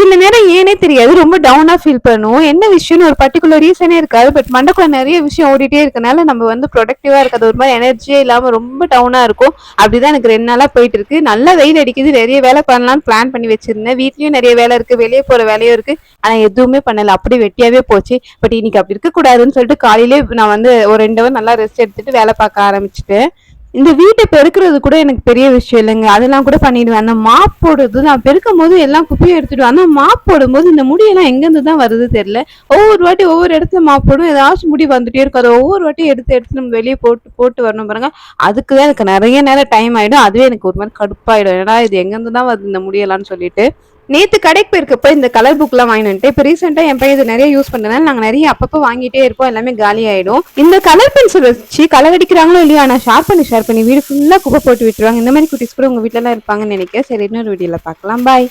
சில நேரம் ஏனே தெரியாது ரொம்ப டவுனா ஃபீல் பண்ணுவோம். என்ன விஷயம்னு ஒரு பர்ட்டிகுலர் ரீசனே இருக்காது. பட் மண்டக்குள்ள நிறைய விஷயம் ஓடிட்டே இருக்கனால நம்ம வந்து ப்ரொடக்டிவா இருக்காது. ஒரு மாதிரி எனர்ஜியே இல்லாம ரொம்ப டவுனா இருக்கும். அப்படிதான் எனக்கு 2 நாளா போயிட்டு இருக்கு. நல்லா வெயில் அடிக்குது. நிறைய வேலை பண்ணலாம்னு பிளான் பண்ணி வச்சிருந்தேன். வீட்லயும் நிறைய வேலை இருக்கு. வெளியே போற வேலையும் இருக்கு. ஆனா எதுவுமே பண்ணல. அப்படி வெட்டியாவே போச்சு. பட் இன்னைக்கு அப்படி இருக்க கூடாதுன்னு சொல்லிட்டு காலையிலே நான் வந்து ஒரு 2 ஹவர் நல்லா ரெஸ்ட் எடுத்துட்டு வேலை பார்க்க ஆரம்பிச்சுட்டேன். இந்த வீட்டை பெருக்குறது கூட எனக்கு பெரிய விஷயம் இல்லைங்க. அதெல்லாம் கூட பண்ணிடுவேன். அந்த மாப் போடுறது நான் பெருக்கும் போது எல்லாம் குப்பையும் எடுத்துடுவேன். ஆனா மாப் போடும்போது இந்த முடியெல்லாம் எங்கேருந்து தான் வருது தெரியல. ஒவ்வொரு வாட்டி ஒவ்வொரு இடத்துல மாப் போடும். ஏதாச்சும் முடி வந்துட்டே இருக்கும். அதை ஒவ்வொரு வாட்டி எடுத்து எடுத்து நம்ம வெளியே போட்டு போட்டு வரணும் பாருங்க. அதுக்கு தான் எனக்கு நிறைய நேரம் டைம் ஆயிடும். அதுவே எனக்கு ஒரு மாதிரி கடுப்பாயிடும். ஏன்னா இது எங்கேருந்து தான் வருது இந்த முடியெல்லாம்னு சொல்லிட்டு. நேத்து கடைக்கு போயிருக்கப்ப இந்த கலர் புக் எல்லாம் வாங்கிட்டு வந்துட்டு, இப்ப ரீசெண்டா என் பையன் இது நிறைய யூஸ் பண்றதுனால நாங்க நிறைய அப்பப்ப வாங்கிட்டே இருப்போம். எல்லாமே காலி ஆயிடும். இந்த கலர் பென்சில் வச்சு கலர் அடிக்கிறாங்களோ இல்லையோ, ஆனா ஷார்ப் பண்ணி வீடு ஃபுல்லா குப்பை போட்டு விட்டுருவாங்க. இந்த மாதிரி குட்டிஸ் கூட உங்க வீட்டுல எல்லாம் இருப்பாங்கன்னு நினைக்கிறேன். சரி, இன்னொரு வீடியோல பார்க்கலாம். பாய்.